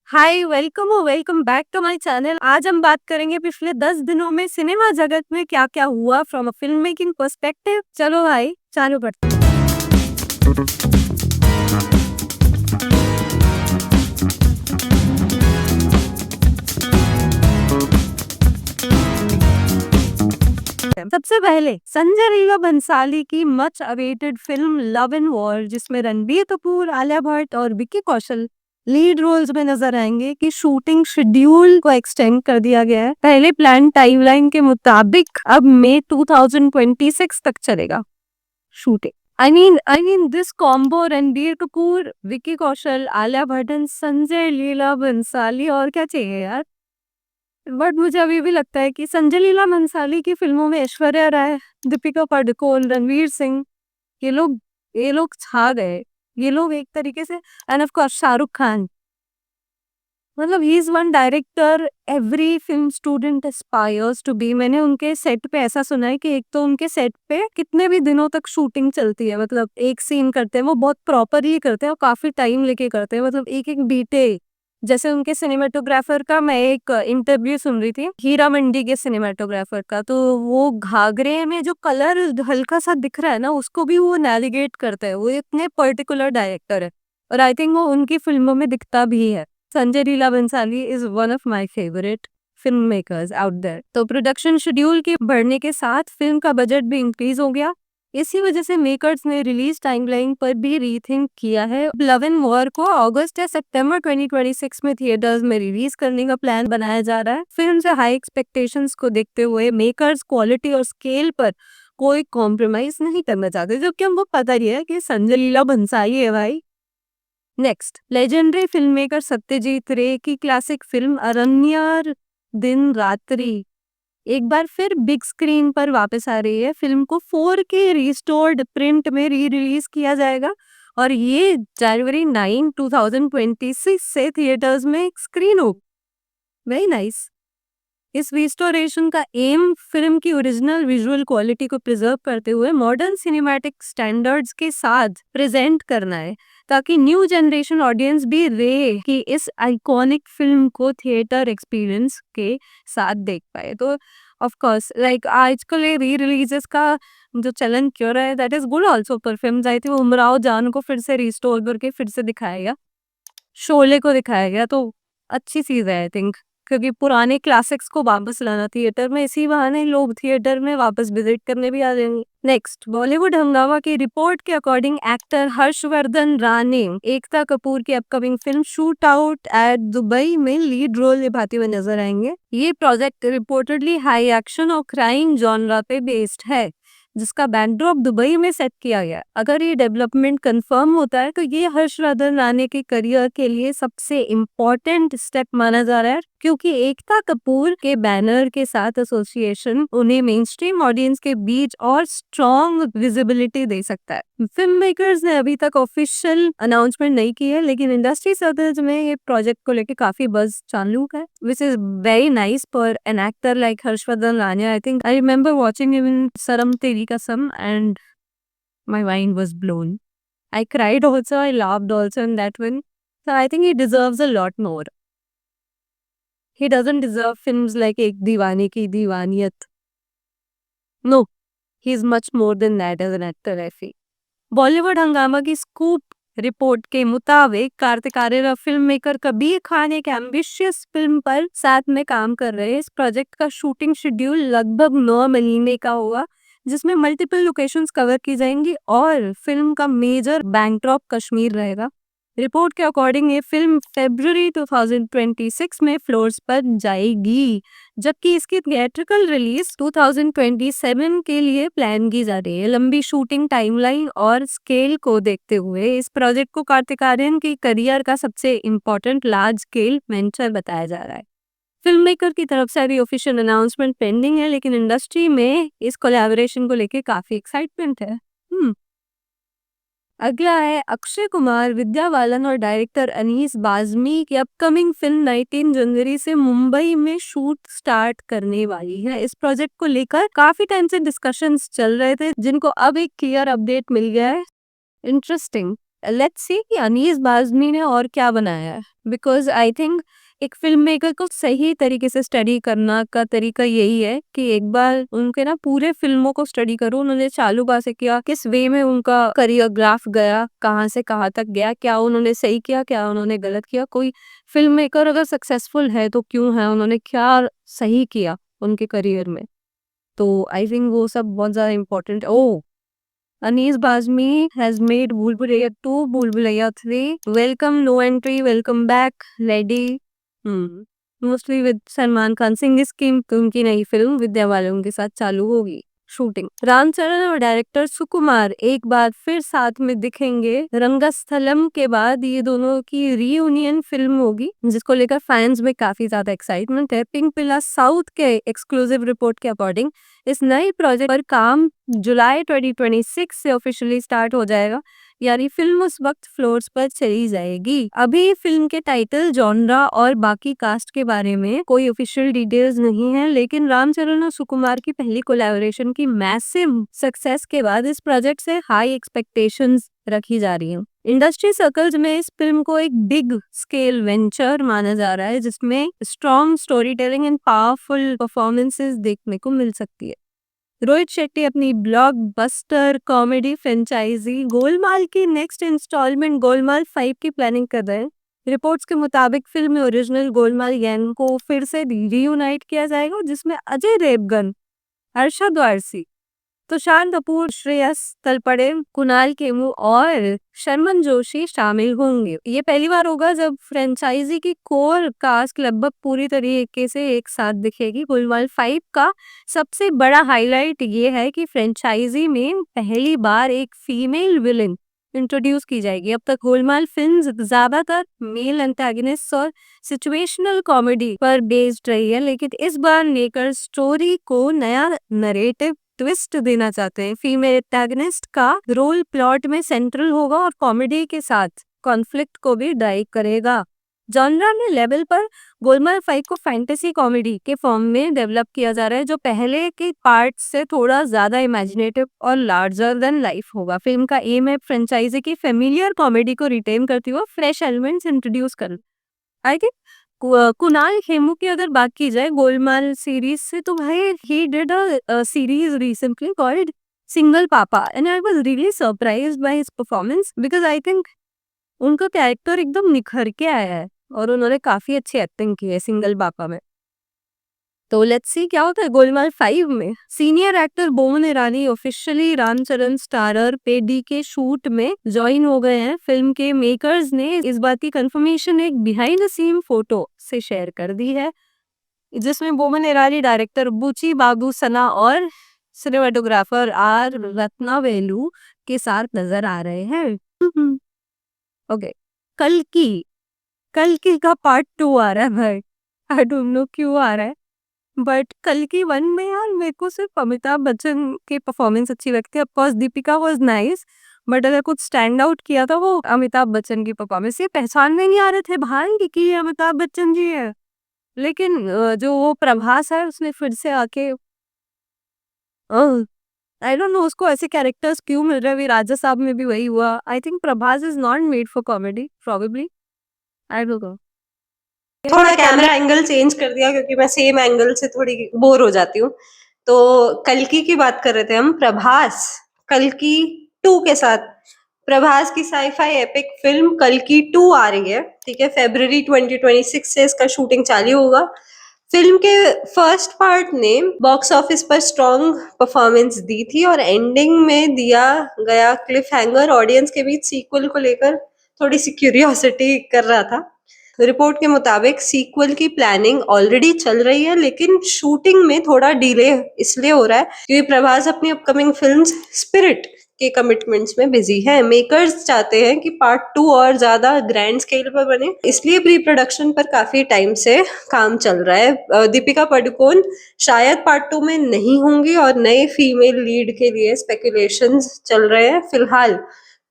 Hi, welcome back to my channel. आज हम बात करेंगे पिछले 10 दिनों में सिनेमा जगत में क्या-क्या हुआ from a film making perspective. चलो भाई, चालू करते हैं। सबसे पहले संजय लीला भंसाली की much awaited film love and war, जिसमें रणबीर कपूर, आलिया भट्ट और विक्की कौशल लीड रोल्स में नजर आएंगे, की शूटिंग शेड्यूल को एक्सटेंड कर दिया गया है। पहले प्लान टाइमलाइन के मुताबिक अब मई 2026 तक चलेगा shooting. I mean this combo Ranbir Kapoor, Vicky Kaushal, Alia Bhatt and Sanjay Leela Bhansali, और क्या चाहिए यार। बट मुझे अभी भी लगता है कि संजय लीला भंसाली की फिल्मों में ऐश्वर्या राय, दीपिका पादुकोण, रणवीर सिंह, ये लोग छा गए। ये लोग एक तरीके से, and of course Shahrukh Khan. मतलब he is one director every film student aspires to be. मैंने उनके सेट पे ऐसा सुना है कि एक तो उनके सेट पे कितने भी दिनों तक शूटिंग चलती है। मतलब एक सीन करते हैं वो बहुत प्रॉपरली करते हैं और काफी टाइम लेके करते हैं। मतलब एक एक बीटे, जैसे उनके सिनेमेटोग्राफर का मैं एक इंटरव्यू सुन रही थी, हीरा मंडी के सिनेमेटोग्राफर का, तो वो घाघरे में जो कलर हल्का सा दिख रहा है ना, उसको भी वो नेविगेट करते हैं। वो इतने पर्टिकुलर डायरेक्टर है और आई थिंक वो उनकी फिल्मों में दिखता भी है। Sanjay Leela Bhansali is one of my favourite film makers out there. तो प्रोडक्शन शेड्यूल के बढ़ने के साथ फिल्म का बजट भी इंक्रीज हो गया। इसी वजह से मेकर्स ने रिलीज टाइमलाइन पर भी रीथिंक किया है। लव एंड वॉर को अगस्त या सितंबर 2026 में थिएटर्स में रिलीज करने का प्लान बनाया जा रहा है। फिल्म से हाई एक्सपेक्टेशंस को देखते हुए मेकर्स क्वालिटी और स्केल पर कोई कॉम्प्रोमाइज नहीं करना चाहते, जो कि हमको पता ही है कि संजय लीला भंसाली है भाई। Next, legendary film maker Satyajit रे की क्लासिक फिल्म अरण्यर दिन रात्रि एक बार फिर बिग स्क्रीन पर वापस आ रही है। फिल्म को 4K रिस्टोर्ड प्रिंट में री रिलीज किया जाएगा और ये जनवरी 9, 2026 से थिएटर्स में स्क्रीन हो। Very nice. इस रिस्टोरेशन का एम फिल्म की ओरिजिनल विजुअल क्वालिटी को प्रिजर्व करते हुए मॉडर्न सिनेमैटिक स्टैंडर्ड्स के साथ प्रेजेंट करना है, ताकि न्यू जनरेशन ऑडियंस भी रे कि इस आइकॉनिक फिल्म को थिएटर एक्सपीरियंस के साथ देख पाए। तो ऑफ कोर्स लाइक आजकल ये री रिलीजेस का जो चलन क्यों रहा है, दैट इज गुड ऑल्सो। पर फिल्म आई थी उमराव जान को फिर से रिस्टोर करके फिर से दिखाया गया, शोले को दिखाया गया, तो अच्छी चीज है आई थिंक। क्योंकि पुराने क्लासिक्स को वापस लाना थिएटर में, इसी बहाने लोग थिएटर में वापस विजिट करने भी आ जाएंगे। नेक्स्ट, बॉलीवुड हंगामा की रिपोर्ट के अकॉर्डिंग एक्टर हर्षवर्धन राणे एकता कपूर की upcoming film shoot out at Dubai में लीड रोल निभाते हुए नजर आएंगे। ये प्रोजेक्ट रिपोर्टेडली हाई एक्शन और क्राइम जॉनरा पे बेस्ड है, जिसका बैकड्रॉप दुबई में सेट किया गया। अगर ये डेवलपमेंट कंफर्म होता है तो ये हर्षवर्धन राणे के करियर के लिए सबसे इम्पोर्टेंट स्टेप माना जा रहा है, क्योंकि एकता कपूर के बैनर के साथ एसोसिएशन उन्हें मेन स्ट्रीम ऑडियंस के बीच और स्ट्रॉन्ग विजिबिलिटी दे सकता है। फिल्म मेकर्स ने अभी तक ऑफिशियल अनाउंसमेंट नहीं की है, लेकिन इंडस्ट्री सर्कल्स में ये प्रोजेक्ट को लेकर काफी बज़ चालू है, which is very nice for an actor like Harshvardhan Rane. I think I remember watching him in सरम तेरी कसम and my mind was blown. I cried also, I laughed also in that one. So I think he deserves a lot more. He doesn't deserve films like Ek Deewani Ki Deewaniyat. No, he is much more than that as an actor, I feel. Bollywood हंगामा की scoop report के मुताबिक कार्तिक आर्यन और film maker Kabir Khan एक ambitious film पर साथ में काम कर रहे हैं। इस प्रोजेक्ट का शूटिंग शेड्यूल लगभग 9 महीने का होगा, जिसमें मल्टीपल लोकेशंस कवर की जाएंगी और फिल्म का मेजर बैकड्रॉप कश्मीर रहेगा। रिपोर्ट के अकॉर्डिंग ये फिल्म फरवरी 2026 में फ्लोर्स पर जाएगी, जबकि इसकी थिएट्रिकल रिलीज 2027 के लिए प्लान की जा रही है। लंबी शूटिंग टाइमलाइन और स्केल को देखते हुए इस प्रोजेक्ट को कार्तिक आर्यन के करियर का सबसे इम्पोर्टेंट लार्ज स्केल वेंचर बताया जा रहा है। फिल्म मेकर की तरफ से अभी ऑफिशियल अनाउंसमेंट पेंडिंग है, लेकिन इंडस्ट्री में इस कोलैबोरेशन को लेकर काफी एक्साइटमेंट है। अगला है अक्षय कुमार, विद्या बालन और डायरेक्टर अनीस बाज़मी की अपकमिंग फिल्म 19 जनवरी से मुंबई में शूट स्टार्ट करने वाली है। इस प्रोजेक्ट को लेकर काफी टाइम से डिस्कशंस चल रहे थे, जिनको अब एक क्लियर अपडेट मिल गया है। इंटरेस्टिंग। लेट्स सी कि अनीस बाज़मी ने और क्या बनाया है। बिकॉज़ आई थिंक एक फ़िल्म मेकर को सही तरीके से स्टडी करना का तरीका यही है कि एक बार उनके ना पूरे फ़िल्मों को स्टडी करो, उन्होंने चालू कहाँ से किया, किस वे में उनका करियर ग्राफ गया, कहाँ से कहाँ तक गया, क्या उन्होंने सही किया, क्या उन्होंने गलत किया। कोई फ़िल्म मेकर अगर सक्सेसफुल है तो क्यों है, उन्होंने क्या सही किया उनके करियर में। तो आई थिंक वो सब बहुत ज़्यादा important oh! Anees Bazmi has made Bhool Bhulaiya 2, Bhool Bhulaiya 3. Welcome, No Entry, welcome back, Ready. Mostly with Salman Khan. Singh scheme उनकी नई फिल्म विद्या बालन के साथ चालू होगी शूटिंग। रामचरण और डायरेक्टर सुकुमार एक बार फिर साथ में दिखेंगे। रंगस्थलम के बाद ये दोनों की रीयूनियन फिल्म होगी, जिसको लेकर फैंस में काफी ज्यादा एक्साइटमेंट है। पिंक पिला साउथ के एक्सक्लूसिव रिपोर्ट के अकॉर्डिंग इस नए प्रोजेक्ट पर काम जुलाई 2026 से ऑफिशियली स्टार्ट हो जाएगा, यानी फिल्म उस वक्त फ्लोर्स पर चली जाएगी। अभी फिल्म के टाइटल, जॉनरा और बाकी कास्ट के बारे में कोई ऑफिशियल डिटेल्स नहीं है, लेकिन रामचरण और सुकुमार की पहली कोलैबोरेशन की मैसिव सक्सेस के बाद इस प्रोजेक्ट से हाई एक्सपेक्टेशंस रखी जा रही हैं। इंडस्ट्री सर्कल्स में इस फिल्म को एक बिग स्केल वेंचर माना जा रहा है, जिसमें strong story telling and powerful performances देखने को मिल सकती है। रोहित शेट्टी अपनी ब्लॉकबस्टर कॉमेडी फ्रेंचाइजी गोलमाल की नेक्स्ट इंस्टॉलमेंट गोलमाल 5 की प्लानिंग कर रहे हैं। रिपोर्ट्स के मुताबिक फिल्म में ओरिजिनल गोलमाल गैंग को फिर से रीयूनाइट किया जाएगा, जिसमें अजय देवगन, अरशद वारसी, तुषार कपूर, श्रेयस तलपड़े, कुणाल खेमू और शर्मन जोशी शामिल होंगे। ये पहली बार होगा जब फ्रेंचाइजी की कोर कास्ट लगभग पूरी तरीके से एक साथ दिखेगी। गोलमाल 5 का सबसे बड़ा हाईलाइट ये है कि फ्रेंचाइजी में पहली बार एक फीमेल विलेन इंट्रोड्यूस की जाएगी। अब तक गोलमाल फिल्म्स ज्यादातर मेल एंटागनिस्ट और सिचुएशनल कॉमेडी पर बेस्ड रही है, लेकिन इस बार मेकर स्टोरी को नया नरेटिव ट्विस्ट देना चाहते हैं। फीमेल एंटागनिस्ट का रोल प्लॉट में सेंट्रल होगा और कॉमेडी के साथ कॉन्फ्लिक्ट को भी ड्राइव करेगा। जॉनरा में लेवल पर गोलमाल 5 को फैंटेसी कॉमेडी के फॉर्म में डेवलप किया जा रहा है, जो पहले के पार्ट से थोड़ा ज्यादा इमेजिनेटिव और लार्जर देन लाइफ होगा। फिल्म का एम है फ्रेंचाइजी की फेमिलियर कॉमेडी को रिटेन करते हुए फ्रेश एलिमेंट्स इंट्रोड्यूस करना। आई थिंक कुणाल खेमू की अगर बात की जाए गोलमाल सीरीज से, तो भाई ही did a series recently called single papa and I was really surprised by his performance, because I think उनका कैरेक्टर एकदम निखर के आया है और उन्होंने काफी अच्छी एक्टिंग की है सिंगल पापा में। तो लेट्स सी क्या होता है गोलमाल 5 में। Senior actor Boman Irani officially Ramcharan starrer पे डी के शूट में ज्वाइन हो गए हैं। फिल्म के मेकर्स ने इस बात की कंफर्मेशन एक बिहाइंड द सीन फोटो से शेयर कर दी है, जिसमें बोमन ईरानी, डायरेक्टर बुची बाबू सना और सिनेमाटोग्राफर आर रत्नावेलू के साथ नजर आ रहे हैं। ओके, कल की का पार्ट 2 आ रहा है भाई। आई डोंट नो क्यों आ रहा है, बट कल्कि 1 में यार मेरे को सिर्फ अमिताभ बच्चन की परफॉर्मेंस अच्छी लगती है। Of course Deepika was nice, but अगर कुछ स्टैंड आउट किया था वो अमिताभ बच्चन की परफॉर्मेंस। ये पहचान में नहीं आ रहे थे भाई कि ये अमिताभ बच्चन जी है, लेकिन जो वो प्रभास है उसने फिर से आके आई डोंट नो उसको ऐसे कैरेक्टर्स क्यों मिल रहे हैं। अभी राजा साहब में भी वही हुआ। I think Prabhas is not made for comedy probably, I don't no. थोड़ा कैमरा एंगल चेंज कर दिया क्योंकि मैं सेम एंगल से थोड़ी बोर हो जाती हूँ। तो कल्कि की बात कर रहे थे हम। प्रभास कल्कि 2 के साथ, प्रभास की साईफाई एपिक फिल्म कल्कि 2 आ रही है। ठीक है, February 2026 से इसका शूटिंग चालू होगा। फिल्म के फर्स्ट पार्ट ने बॉक्स ऑफिस पर स्ट्रॉन्ग परफॉर्मेंस दी थी और एंडिंग में दिया गया क्लिफ हैंगर ऑडियंस के बीच सीक्वल को लेकर थोड़ी सी क्यूरियोसिटी कर रहा था। रिपोर्ट के मुताबिक सीक्वल की प्लानिंग ऑलरेडी चल रही है, लेकिन शूटिंग में थोड़ा डिले इसलिए हो रहा है क्योंकि प्रभास अपनी अपकमिंग फिल्म स्पिरिट के कमिटमेंट्स में बिजी है। मेकर्स चाहते हैं कि पार्ट 2 और ज्यादा ग्रैंड स्केल पर बने, इसलिए प्री प्रोडक्शन पर काफी टाइम से काम चल रहा है। दीपिका पादुकोण शायद पार्ट 2 में नहीं होंगी और नए फीमेल लीड के लिए स्पेकुलेशंस चल रहे हैं। फिलहाल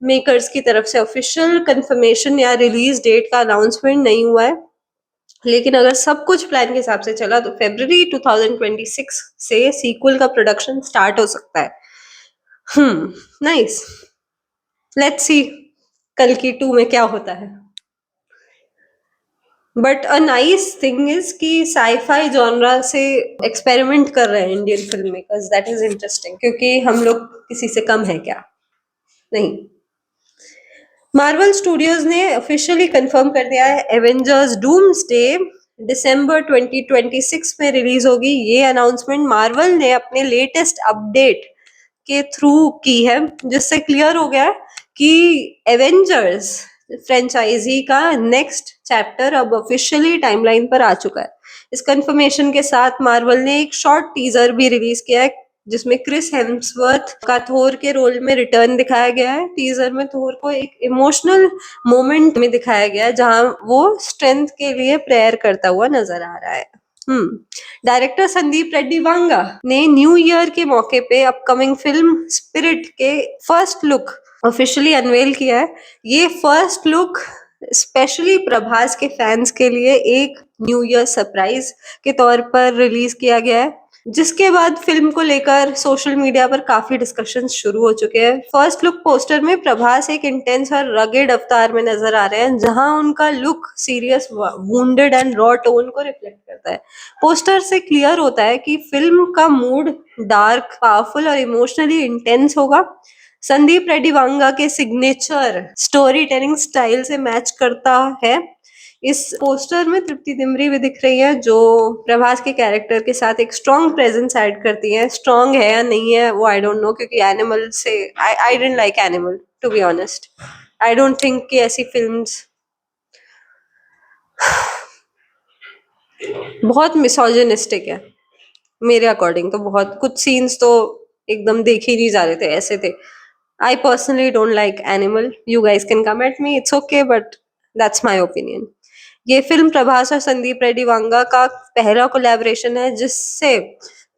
मेकर्स की तरफ से ऑफिशियल कंफर्मेशन या रिलीज डेट का अनाउंसमेंट नहीं हुआ है, लेकिन अगर सब कुछ प्लान के हिसाब से चला तो February 2026 से सीक्वल का प्रोडक्शन स्टार्ट हो सकता है। नाइस, लेट्स सी कल्कि 2 में क्या होता है। But a nice thing is कि साईफाई जॉनरा से एक्सपेरिमेंट कर रहे हैं Indian film makers, that is interesting, क्योंकि हम लोग किसी से कम है क्या? नहीं। मार्वल स्टूडियोज ने ऑफिशियली कंफर्म कर दिया है एवेंजर्स डूम्सडे दिसंबर 2026 में रिलीज होगी। ये अनाउंसमेंट मार्वल ने अपने लेटेस्ट अपडेट के थ्रू की है, जिससे क्लियर हो गया है कि एवेंजर्स फ्रेंचाइजी का नेक्स्ट चैप्टर अब ऑफिशियली टाइमलाइन पर आ चुका है। इस कंफर्मेशन के साथ मार्वल ने एक शॉर्ट टीजर भी रिलीज किया है, जिसमें क्रिस हेम्सवर्थ का थोर के रोल में रिटर्न दिखाया गया है। टीजर में थोर को एक इमोशनल मोमेंट में दिखाया गया है, जहां वो स्ट्रेंथ के लिए प्रेयर करता हुआ नजर आ रहा है। डायरेक्टर संदीप रेड्डी वांगा ने न्यू ईयर के मौके पे अपकमिंग फिल्म स्पिरिट के फर्स्ट लुक ऑफिशियली अनवेल किया है। ये फर्स्ट लुक स्पेशली प्रभास के फैंस के लिए एक न्यू ईयर सरप्राइज के तौर पर रिलीज किया गया है, जिसके बाद फिल्म को लेकर सोशल मीडिया पर काफी डिस्कशन शुरू हो चुके हैं। फर्स्ट लुक पोस्टर में प्रभास एक इंटेंस और रगेड अवतार में नजर आ रहे हैं, जहां उनका look serious, wounded and raw tone को रिफ्लेक्ट करता है। पोस्टर से क्लियर होता है कि फिल्म का मूड डार्क, पावरफुल और इमोशनली इंटेंस होगा। संदीप रेड्डी वांगा के सिग्नेचर स्टोरी टेलिंग स्टाइल से मैच करता है। इस पोस्टर में तृप्ति दिमरी भी दिख रही है, जो प्रभास के कैरेक्टर के साथ एक स्ट्रॉन्ग प्रेजेंस ऐड करती है। स्ट्रॉन्ग है या नहीं है वो आई डोंट नो, क्योंकि एनिमल से I didn't like Animal, to be honest. I don't think कि ऐसी फिल्म्स बहुत मिसोजिनिस्टिक है मेरे अकॉर्डिंग। तो बहुत कुछ सीन्स तो एकदम देखे ही नहीं जा रहे थे, ऐसे थे। I personally don't like animal, you guys can come at me, it's okay, but that's my opinion. ये फिल्म प्रभास और संदीप रेड्डी वांगा का पहला कोलैबोरेशन है, जिससे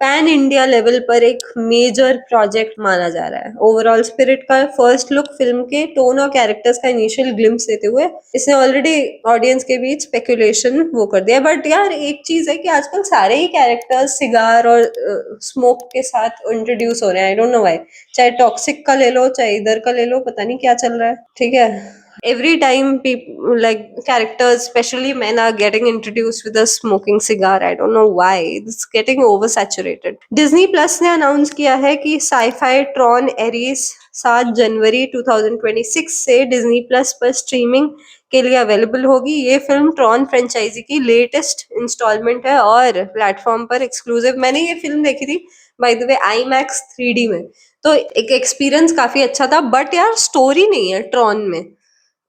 पैन इंडिया लेवल पर एक मेजर प्रोजेक्ट माना जा रहा है। ओवरऑल स्पिरिट का फर्स्ट लुक फिल्म के टोन और कैरेक्टर्स का इनिशियल ग्लिम्स देते हुए इसने ऑलरेडी ऑडियंस के बीच स्पेकुलेशन वो कर दिया। बट यार एक चीज है कि आजकल सारे ही कैरेक्टर्स सिगार और स्मोक के साथ इंट्रोड्यूस हो रहे हैं, आई डोंट नो व्हाई। चाहे टॉक्सिक का ले लो, चाहे इधर का ले लो, पता नहीं क्या चल रहा है, ठीक है। Every time people like characters, especially men, are getting introduced with a smoking cigar. I don't know why. It's getting oversaturated. Disney Plus ने अनाउंस किया है कि sci-fi Tron Ares 7 जनवरी 2026 से Disney Plus पर स्ट्रीमिंग के लिए अवेलेबल होगी। ये फिल्म ट्रॉन फ्रेंचाइजी की लेटेस्ट इंस्टॉलमेंट है और प्लेटफॉर्म पर एक्सक्लूसिव। मैंने ये फिल्म देखी थी bye the way IMAX 3D में, तो एक एक्सपीरियंस काफी अच्छा था। बट यार स्टोरी नहीं है ट्रॉन में,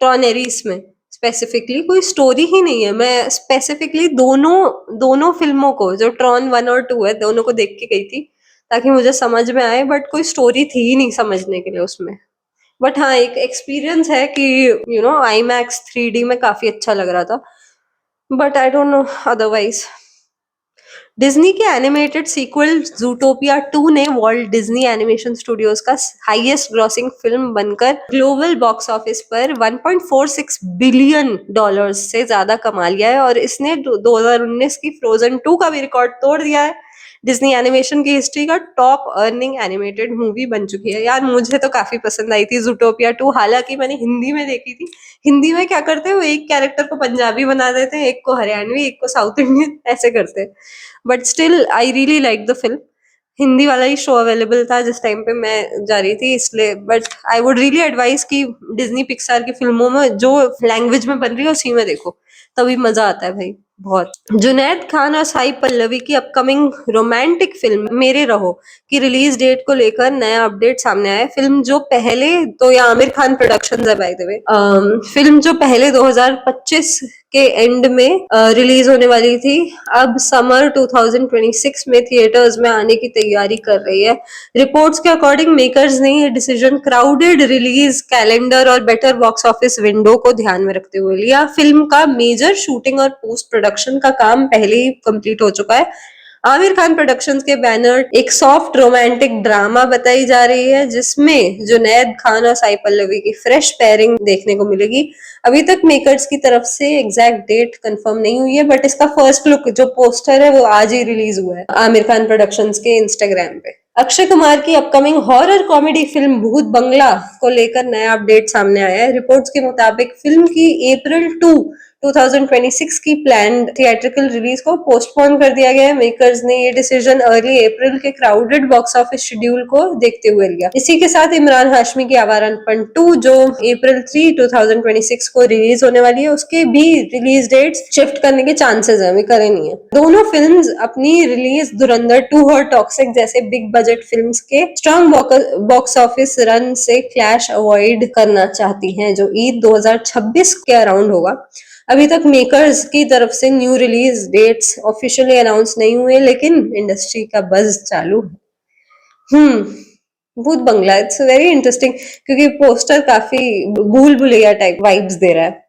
ट्रॉन एरिस में स्पेसिफिकली कोई स्टोरी ही नहीं है। मैं स्पेसिफिकली दोनों दोनों फिल्मों को, जो ट्रॉन 1 और 2 है, दोनों को देख के गई थी ताकि मुझे समझ में आए, बट कोई स्टोरी थी ही नहीं समझने के लिए उसमें। बट हाँ, एक एक्सपीरियंस है कि IMAX 3D में काफी अच्छा लग रहा था, but I don't know otherwise. Disney के एनिमेटेड सीक्वल जूटोपिया 2 ने वॉल्ट डिज्नी एनिमेशन स्टूडियोज का हाईएस्ट ग्रॉसिंग फिल्म बनकर ग्लोबल बॉक्स ऑफिस पर 1.46 बिलियन डॉलर्स से ज्यादा कमा लिया है, और इसने 2019 की फ्रोजन 2 का भी रिकॉर्ड तोड़ दिया है। डिज्नी एनिमेशन की हिस्ट्री का टॉप अर्निंग एनिमेटेड मूवी बन चुकी है। यार मुझे तो काफी पसंद आई थी जूटोपिया 2, हालांकि मैंने हिंदी में देखी थी। हिंदी में क्या करते हैं, वो एक कैरेक्टर को पंजाबी बना देते हैं, एक को हरियाणवी, एक को साउथ इंडियन, ऐसे करते हैं। But still I really like the film. Hindi वाला ही शो अवेलेबल था जिस टाइम पे मैं जा रही थी, इसलिए। But I would really advice कि डिज्नी पिक्सार की फिल्मों में जो लैंग्वेज में बन रही है उसी में देखो, तभी मजा आता है भाई बहुत। जुनैद खान और साई पल्लवी की अपकमिंग रोमांटिक फिल्म मेरे रहो की रिलीज डेट को लेकर नया अपडेट सामने आया है। फिल्म जो पहले तो ये आमिर खान प्रोडक्शन है बाय द वे। फिल्म जो पहले 2025 के एंड में रिलीज होने वाली थी, अब समर 2026 में थिएटर्स में आने की तैयारी कर रही है। रिपोर्ट्स के अकॉर्डिंग मेकर्स ने ये डिसीजन क्राउडेड रिलीज कैलेंडर और बेटर बॉक्स ऑफिस विंडो को ध्यान में रखते हुए लिया। फिल्म का मेजर शूटिंग और पोस्ट प्रोडक्शन का काम पहले ही कंप्लीट हो चुका है। आमिर खान प्रोडक्शंस के बैनर एक सॉफ्ट रोमांटिक ड्रामा बताई जा रही है, जिसमें जुनैद खान और साई पल्लवी की फ्रेश पेयरिंग देखने को मिलेगी। अभी तक मेकर्स की तरफ से एग्जैक्ट डेट कंफर्म नहीं हुई है, बट इसका फर्स्ट लुक जो पोस्टर है वो आज ही रिलीज हुआ है आमिर खान प्रोडक्शंस के इंस्टाग्राम पे। अक्षय कुमार की अपकमिंग हॉरर कॉमेडी फिल्म भूत बंगला को लेकर नया अपडेट सामने आया है। रिपोर्ट्स के मुताबिक फिल्म की अप्रैल 2 2026 की प्लान्ड थिएट्रिकल रिलीज को पोस्टपोन कर दिया गया है। मेकर्स ने ये डिसीजन अर्ली अप्रैल के क्राउडेड बॉक्स ऑफिस शेड्यूल को देखते हुए लिया। इसी के साथ इमरान हाशमी की आवारापन 2 जो अप्रैल 3, 2026 को रिलीज होने वाली है, उसके भी रिलीज डेट्स शिफ्ट करने के चांसेस है, अभी करे नहीं है। दोनों फिल्म्स अपनी रिलीज धुरंधर 2 और टॉक्सिक जैसे बिग बजट फिल्म्स के स्ट्रॉन्ग बॉक्स ऑफिस रन से क्लैश अवॉइड करना चाहती हैं, जो ईद 2026 के अराउंड होगा। अभी तक मेकर्स की तरफ से new release dates officially announce नहीं हुए, लेकिन इंडस्ट्री का बज चालू है। Bhoot Bangla, it's very interesting क्योंकि पोस्टर काफी भूल भुलैया टाइप वाइब्स दे रहा है।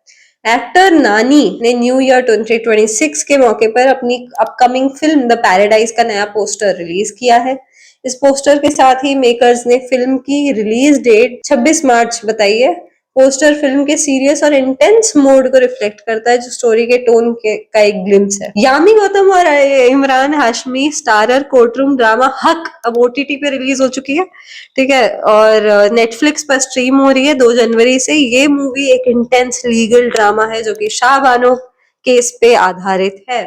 एक्टर नानी ने न्यू ईयर 2026 के मौके पर अपनी अपकमिंग फिल्म द पैराडाइज का नया पोस्टर रिलीज किया है। इस पोस्टर के साथ ही मेकर्स ने फिल्म की रिलीज डेट 26 मार्च बताई है। पोस्टर फिल्म के सीरियस और इंटेंस मोड को रिफ्लेक्ट करता है, जो स्टोरी के टोन का एक ग्लिम्स है। यामी गौतम और Imran Hashmi starrer courtroom drama हक अब ओटीटी पे रिलीज हो चुकी है, ठीक है, और नेटफ्लिक्स पर स्ट्रीम हो रही है 2 जनवरी से। ये मूवी एक इंटेंस लीगल ड्रामा है जो कि शाहबानो केस पे आधारित है।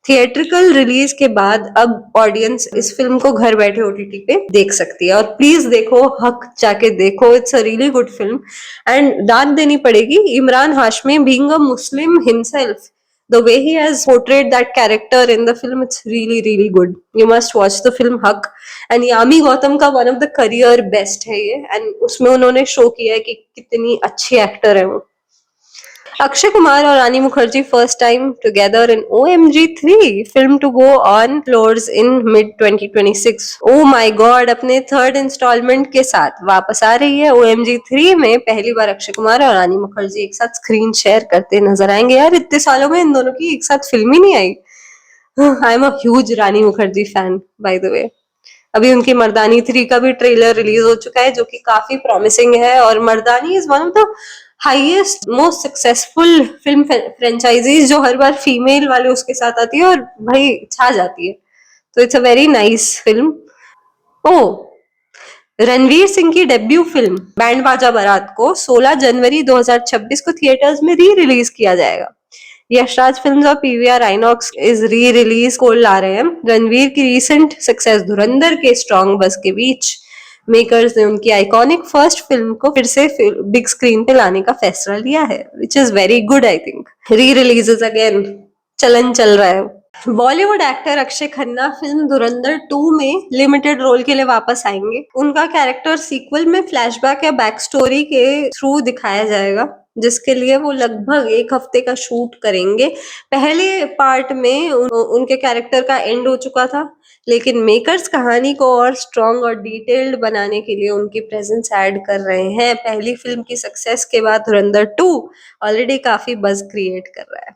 थिएट्रिकल रिलीज के बाद अब ऑडियंस इस फिल्म को घर बैठे ओटीटी पे देख सकती है, और प्लीज देखो, हक जाके देखो, it's a really good film. And दाद देनी पड़ेगी Imran Hashmi being a Muslim himself, the way he has portrayed that character in the film, it's really really good. You must watch the film Haq. and Yami Gautam का one of the career best है ये, and उसमें उन्होंने show किया है कि कितनी अच्छी एक्टर है वो। अक्षय कुमार और Rani Mukherjee first time together in OMG 3 film to go on floors in mid 2026। Oh my God, अपने थर्ड इंस्टॉलमेंट के साथ वापस आ रही है। OMG 3 में पहली बार अक्षय कुमार और रानी मुखर्जी एक साथ स्क्रीन शेयर करते नजर आएंगे। यार इतने सालों में इन दोनों की एक साथ फिल्म ही नहीं आई। I am a huge Rani Mukherjee fan by the way. अभी उनकी मर्दानी 3 का भी ट्रेलर रिलीज हो चुका है, जो कि काफी प्रॉमिसिंग है, और Mardaani is one of the highest most successful film franchises, जो हर बार फीमेल वाले उसके साथ आती है और भाई छा जाती है। तो it's a very nice film. Oh, Ranveer Singh की डेब्यू फिल्म बैंड बाजा बारात को 16 जनवरी 2026 को थिएटर्स में री रिलीज किया जाएगा। यशराज फिल्म्स और पीवीआर आइनॉक्स इस री रिलीज को ला रहे हैं। रणवीर की रीसेंट सक्सेस धुरंधर के स्ट्रॉन्ग बस के बीच मेकर्स ने उनकी आइकॉनिक फर्स्ट फिल्म को फिर से बिग स्क्रीन पे लाने का फैसला लिया है, which is very good. I think री रिलीजेस अगेन चलन चल रहा है। बॉलीवुड एक्टर अक्षय खन्ना फिल्म धुरंधर 2 में लिमिटेड रोल के लिए वापस आएंगे। उनका कैरेक्टर सीक्वल में फ्लैशबैक या बैक स्टोरी के थ्रू दिखाया जाएगा, जिसके लिए वो लगभग 1 हफ्ते का शूट करेंगे। पहले पार्ट में उनके कैरेक्टर का एंड हो चुका था, लेकिन मेकर्स कहानी को और स्ट्रॉन्ग और डिटेल्ड बनाने के लिए उनकी प्रेजेंस ऐड कर रहे हैं। पहली फिल्म की सक्सेस के बाद धुरंधर 2 ऑलरेडी काफी बज क्रिएट कर रहा है।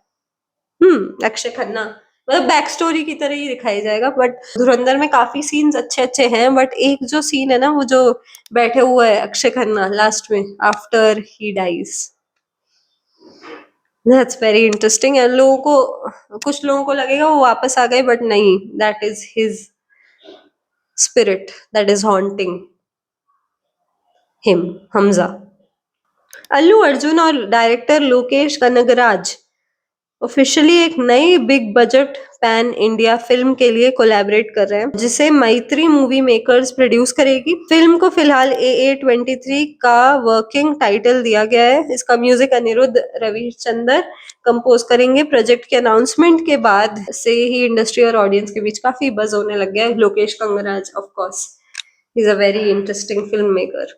अक्षय खन्ना मतलब बैक स्टोरी की तरह ही दिखाई जाएगा, बट धुरंधर में काफी सीन्स अच्छे अच्छे हैं, बट एक जो सीन है ना, वो जो बैठे हुए है अक्षय खन्ना लास्ट में after he dies, that's very interesting. And कुछ लोगों को लगेगा वो वापस आ गए, बट नहीं, that is his spirit that is haunting him, Hamza. Allu Arjun और डायरेक्टर लोकेश कनगराज ऑफिशियली एक नई big budget pan India film के लिए कोलैबोरेट कर रहे हैं, जिसे मैत्री मूवी मेकर्स प्रोड्यूस करेगी। फिल्म को फिलहाल AA23 का वर्किंग टाइटल दिया गया है। इसका म्यूजिक अनिरुद्ध रविचंद्र कंपोज करेंगे। प्रोजेक्ट के अनाउंसमेंट के बाद से ही इंडस्ट्री और ऑडियंस के बीच काफी बज होने लग गया है। Lokesh Kanagaraj of course is a very interesting film maker.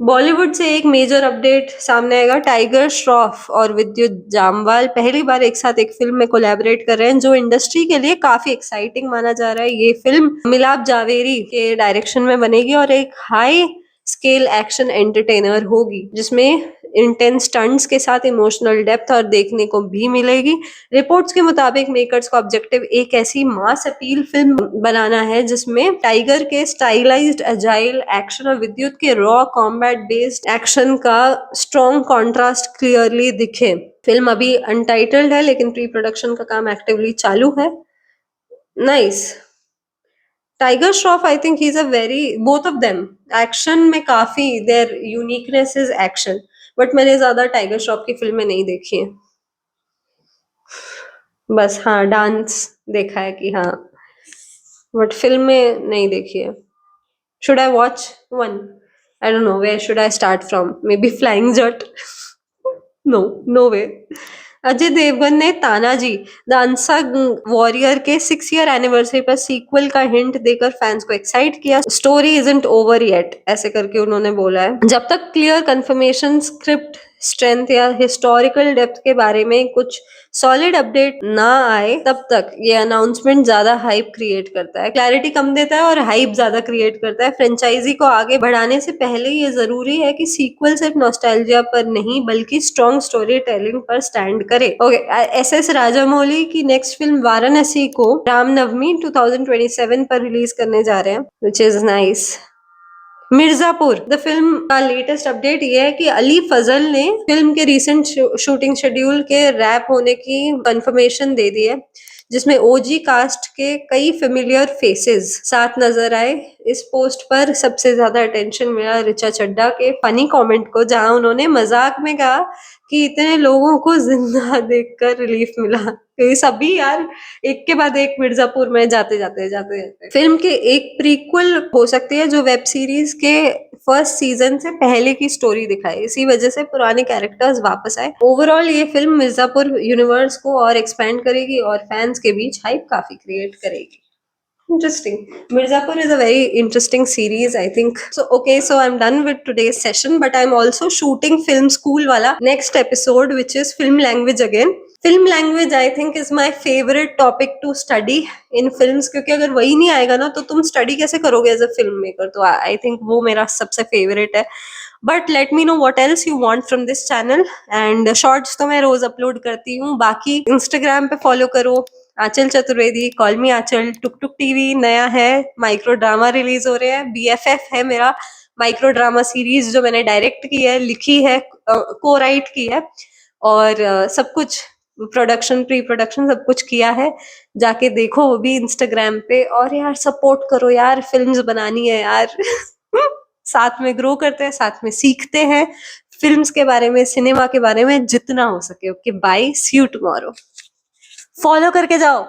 Bollywood से एक मेजर अपडेट सामने आएगा। टाइगर श्रॉफ और विद्युत जामवाल पहली बार एक साथ एक फिल्म में कोलैबोरेट कर रहे हैं, जो इंडस्ट्री के लिए काफी एक्साइटिंग माना जा रहा है। ये फिल्म मिलाप जावेरी के डायरेक्शन में बनेगी और एक हाई स्केल एक्शन एंटरटेनर होगी, जिसमें इंटेंस स्टंट्स के साथ इमोशनल डेप्थ और देखने को भी मिलेगी। रिपोर्ट्स के मुताबिक मेकर्स का ऑब्जेक्टिव एक ऐसी मास अपील फिल्म बनाना है जिसमें टाइगर के स्टाइलाइज्ड अजाइल एक्शन और विद्युत के रॉ कॉम्बैट बेस्ड एक्शन का स्ट्रॉन्ग कॉन्ट्रास्ट क्लियरली दिखे। फिल्म अभी अनटाइटल्ड है, लेकिन प्री प्रोडक्शन का काम एक्टिवली चालू है। Nice. Tiger Shroff, I think he is a very, both of them action में काफी, their uniqueness is action, but मैंने ज्यादा टाइगर श्रॉफ की फिल्में नहीं देखी हैं। बस हाँ, डांस देखा है कि हाँ, बट फ़िल्म में नहीं देखी है। Should I watch one? I don't know. Where should I start from? Maybe Flying Jet? No, no way. Ajay Devgan ने तानाजी द अनसंग वॉरियर के 6 ईयर एनिवर्सरी पर सीक्वल का हिंट देकर फैंस को एक्साइट किया। स्टोरी इजंट ओवर येट ऐसे करके उन्होंने बोला है। जब तक क्लियर कंफर्मेशन स्क्रिप्ट स्ट्रेंथ या हिस्टोरिकल डेप्थ के बारे में कुछ सॉलिड अपडेट ना आए तब तक ये अनाउंसमेंट ज्यादा हाइप क्रिएट करता है, क्लैरिटी कम देता है और हाइप ज्यादा क्रिएट करता है। फ्रेंचाइजी को आगे बढ़ाने से पहले ये जरूरी है कि सीक्वल सिर्फ नॉस्टैल्जिया पर नहीं बल्कि स्ट्रॉन्ग स्टोरी टेलिंग पर स्टैंड करे। ओके, एस राजामौली की नेक्स्ट फिल्म वाराणसी को रामनवमी 2027 पर रिलीज करने जा रहे हैं, which is nice. Mirzapur the film का लेटेस्ट अपडेट ये है कि अली फजल ने फिल्म के रीसेंट शूटिंग शेड्यूल के रैप होने की कंफर्मेशन दे दी है, जिसमें ओजी कास्ट के कई फेमिलियर फेसेस साथ नजर आए। इस पोस्ट पर सबसे ज्यादा अटेंशन मिला ऋचा चड्ढा के फनी कमेंट को, जहां उन्होंने मजाक में कहा कि इतने लोगों को जिंदा देखकर रिलीफ मिला। तो ये सभी यार एक के बाद एक मिर्जापुर में जाते जाते फिल्म के एक प्रीक्वल हो सकती है जो वेब सीरीज के फर्स्ट सीजन से पहले की स्टोरी दिखाए, इसी वजह से पुराने कैरेक्टर्स वापस आए। ओवरऑल ये फिल्म मिर्जापुर यूनिवर्स को और एक्सपैंड करेगी और फैंस के बीच हाइप काफी क्रिएट करेगी। Interesting. Mirzapur is a very interesting series, I think. So, okay, so I'm done with today's session, but I'm also shooting film school wala next episode, which is film language again. Film language, I think, is my favorite topic to study in films, क्योंकि अगर वही नहीं आएगा ना तो तुम study कैसे करोगे as a filmmaker? तो I think वो मेरा सबसे favorite है। But let me know what else you want from this channel, and shorts तो मैं रोज अपलोड करती हूँ। बाकी इंस्टाग्राम पे फॉलो करो, आंचल चतुर्वेदी, कॉल मी आंचल। टुक टुक टीवी नया है, माइक्रो ड्रामा रिलीज हो रहे हैं। बीएफएफ है मेरा माइक्रो ड्रामा सीरीज जो मैंने डायरेक्ट की है, लिखी है, को राइट की है, और सब कुछ प्रोडक्शन प्री प्रोडक्शन सब कुछ किया है। जाके देखो वो भी इंस्टाग्राम पे, और यार सपोर्ट करो यार, फिल्म्स बनानी है यार। साथ में ग्रो करते हैं, साथ में सीखते हैं फिल्म्स के बारे में, सिनेमा के बारे में जितना हो सके। Okay bye, see you tomorrow. Follow करके जाओ।